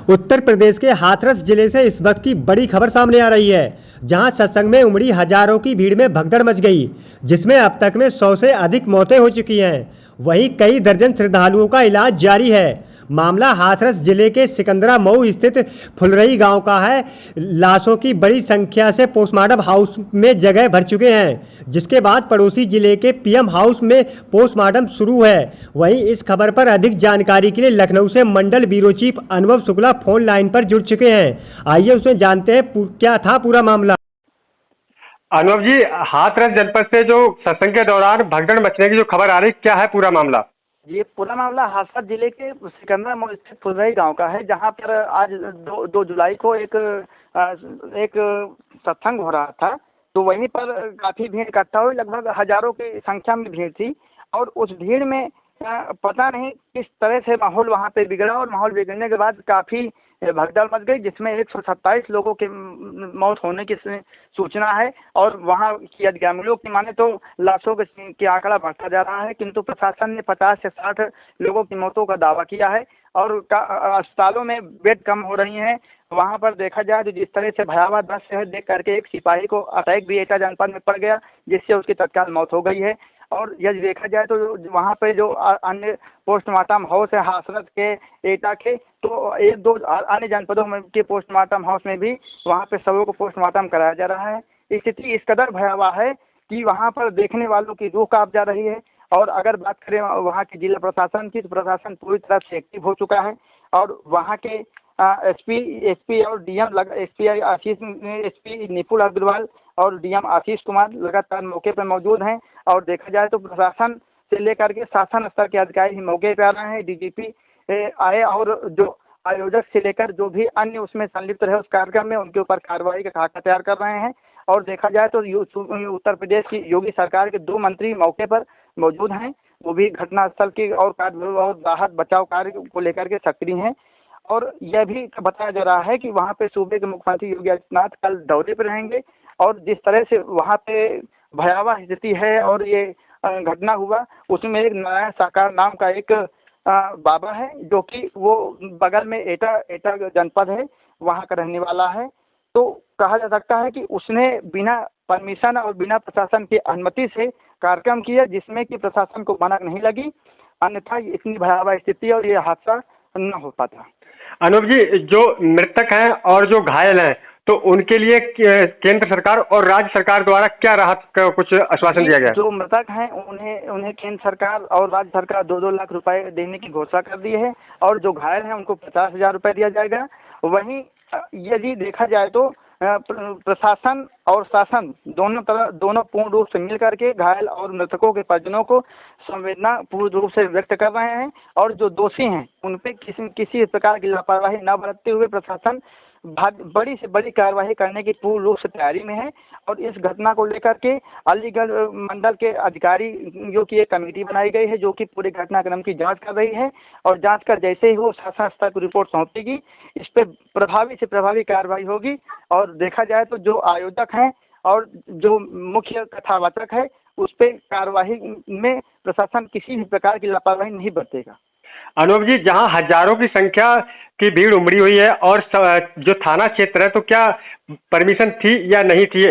उत्तर प्रदेश के हाथरस जिले से इस वक्त की बड़ी खबर सामने आ रही है, जहां सत्संग में उमड़ी हजारों की भीड़ में भगदड़ मच गई, जिसमें अब तक में 100 से अधिक मौतें हो चुकी हैं। वहीं कई दर्जन श्रद्धालुओं का इलाज जारी है। मामला हाथरस जिले के सिकंदरा मऊ स्थित फुलरई गांव का है। लाशों की बड़ी संख्या से पोस्टमार्टम हाउस में जगह भर चुके हैं, जिसके बाद पड़ोसी जिले के पीएम हाउस में पोस्टमार्टम शुरू है। वहीं इस खबर पर अधिक जानकारी के लिए लखनऊ से मंडल ब्यूरो चीफ अनुभव शुक्ला फोन लाइन पर जुड़ चुके हैं। आइए उससे जानते हैं क्या था पूरा मामला। अनुभव जी, हाथरस जनपद से जो सत्संग के दौरान भगदड़ मचने की जो खबर आ रही, क्या है पूरा मामला? ये पूरा मामला हाथरस जिले के सिकंदरा मऊ स्थित फुलरई गांव का है, जहां पर आज 2 जुलाई को एक सत्संग हो रहा था। तो वहीं पर काफी भीड़ इकट्ठा हुई, लगभग हजारों की संख्या में भीड़ थी। और उस भीड़ में पता नहीं किस तरह से माहौल वहां पे बिगड़ा, और माहौल बिगड़ने के बाद काफी भगदड़ मच गई, जिसमें 127 लोगों की मौत होने की सूचना है। और वहां की ग्रामीणों की माने तो लाशों के आंकड़ा बढ़ता जा रहा है, किंतु प्रशासन ने 50 से 60 लोगों की मौतों का दावा किया है। और अस्पतालों में बेड कम हो रही हैं। वहां पर देखा जाए तो जिस तरह से भयावह दृश्य है, देख करके एक सिपाही को अटैक भी एटा जनपद में पड़ गया, जिससे उसकी तत्काल मौत हो गई है। और यदि देखा जाए तो वहाँ पे जो अन्य पोस्टमार्टम हाउस है हाथरस के, एटा के, तो 1-2 अन्य जनपदों में के पोस्टमार्टम हाउस में भी वहाँ पे सबों को पोस्टमार्टम कराया जा रहा है। स्थिति इस कदर भयावह है कि वहाँ पर देखने वालों की रूह कांप जा रही है। और अगर बात करें वहाँ के जिला प्रशासन की, तो प्रशासन पूरी तरह से एक्टिव हो चुका है। और वहाँ के एसपी और डीएम एसपी निपुल अग्रवाल और डीएम आशीष कुमार लगातार मौके पर मौजूद हैं। और देखा जाए तो प्रशासन से लेकर के शासन स्तर के अधिकारी मौके पर आ रहे हैं। डीजीपी आए और जो आयोजक से लेकर जो भी अन्य उसमें संलिप्त रहे उस कार्यक्रम में, उनके ऊपर कार्रवाई का खाका तैयार कर रहे हैं। और देखा जाए तो उत्तर प्रदेश की योगी सरकार के 2 मंत्री मौके पर मौजूद हैं, वो भी घटनास्थल की और राहत बचाव कार्य को लेकर के सक्रिय हैं। और यह भी बताया जा रहा है कि वहाँ पे सूबे के मुख्यमंत्री योगी आदित्यनाथ कल दौरे पर रहेंगे। और जिस तरह से वहाँ पे भयावह स्थिति है और ये घटना हुआ, उसमें एक नारायण साकार नाम का एक बाबा है, जो कि वो बगल में एटा जनपद है, वहाँ का रहने वाला है। तो कहा जा सकता है कि उसने बिना परमिशन और बिना प्रशासन की अनुमति से कार्यक्रम किया, जिसमें कि प्रशासन को भनक नहीं लगी, अन्यथा इतनी भयावह स्थिति और ये हादसा न हो पाता। अनुभव जी, जो मृतक हैं और जो घायल हैं, तो उनके लिए केंद्र सरकार और राज्य सरकार द्वारा क्या राहत का कुछ आश्वासन दिया गया? जो मृतक हैं उन्हें केंद्र सरकार और राज्य सरकार 2-2 लाख रुपए देने की घोषणा कर दी है। और जो घायल हैं उनको 50,000 रुपए दिया जाएगा। वहीं यदि देखा जाए तो प्रशासन और शासन दोनों पूर्ण रूप से मिल करके घायल और मृतकों के परिजनों को संवेदना पूर्ण रूप से व्यक्त कर रहे हैं। और जो दोषी हैं उन पे किसी प्रकार की लापरवाही न बरतते हुए प्रशासन बड़ी से बड़ी कार्रवाई करने की पूर्ण रूप से तैयारी में है। और इस घटना को लेकर के अलीगढ़ मंडल के अधिकारियों की एक कमेटी बनाई गई है, जो कि पूरे घटनाक्रम की जांच कर रही है। और जांच कर जैसे ही वो शासन स्तर को रिपोर्ट सौंपेगी, इस पर प्रभावी से प्रभावी कार्रवाई होगी। और देखा जाए तो जो आयोजक हैं और जो मुख्य कथावाचक है, उस पर कार्रवाई में प्रशासन किसी भी प्रकार की लापरवाही नहीं बरतेगा। अनुभव जी, जहां हजारों की संख्या की भीड़ उमड़ी हुई है और जो थाना क्षेत्र है, तो क्या परमिशन थी या नहीं थी?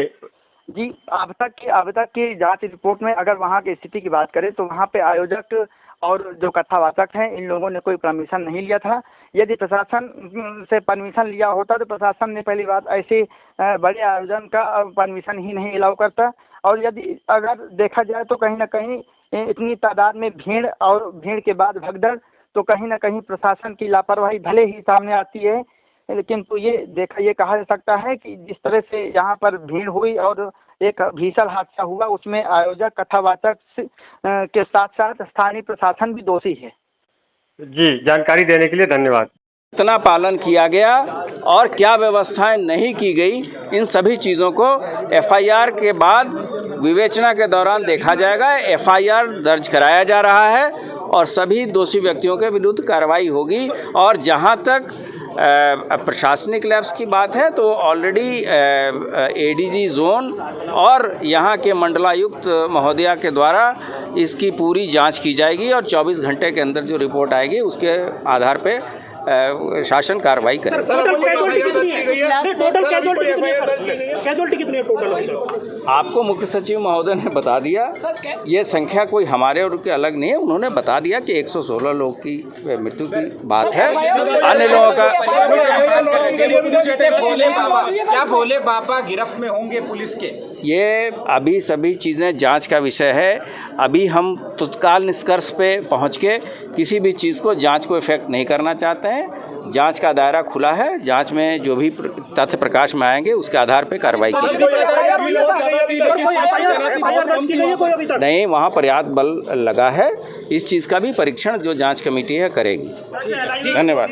जी, अब तक की जांच रिपोर्ट में अगर वहां की स्थिति की बात करें तो वहां पे आयोजक और जो कथावाचक हैं, इन लोगों ने कोई परमिशन नहीं लिया था। यदि प्रशासन से परमिशन लिया होता तो प्रशासन ने पहली बात ऐसे बड़े आयोजन का परमिशन ही नहीं अलाउ करता। और यदि अगर देखा जाए तो कहीं ना कहीं इतनी तादाद में भीड़ और भीड़ के बाद भगदड़, तो कहीं ना कहीं प्रशासन की लापरवाही भले ही सामने आती है, लेकिन तो ये कहा जा सकता है कि जिस तरह से यहाँ पर भीड़ हुई और एक भीषण हादसा हुआ, उसमें आयोजक कथावाचक के साथ साथ स्थानीय प्रशासन भी दोषी है। जी, जानकारी देने के लिए धन्यवाद। कितना पालन किया गया और क्या व्यवस्थाएं नहीं की गई, इन सभी चीज़ों को एफआईआर के बाद विवेचना के दौरान देखा जाएगा। एफआईआर दर्ज कराया जा रहा है और सभी दोषी व्यक्तियों के विरुद्ध कार्रवाई होगी। और जहां तक प्रशासनिक लैब्स की बात है तो ऑलरेडी एडीजी जोन और यहाँ के मंडलायुक्त महोदया के द्वारा इसकी पूरी जांच की जाएगी और 24 घंटे के अंदर जो रिपोर्ट आएगी उसके आधार पे शासन कार्रवाई करे। आपको मुख्य सचिव महोदय ने बता दिया, ये संख्या कोई हमारे और के अलग नहीं है, उन्होंने बता दिया कि 116 लोग की मृत्यु की बात है। अन्य लोगों का क्या भोले बाबा गिरफ्त में होंगे पुलिस के? ये अभी सभी चीज़ें जांच का विषय है। अभी हम तत्काल निष्कर्ष पे पहुंच के किसी भी चीज़ को जांच को इफेक्ट नहीं करना चाहते हैं। जांच का दायरा खुला है, जांच में जो भी तथ्य प्रकाश में आएंगे उसके आधार पे कार्रवाई की जाएगी। नहीं, वहाँ पर्याप्त बल लगा है। इस चीज़ का भी परीक्षण जो जांच कमेटी है करेगी। धन्यवाद।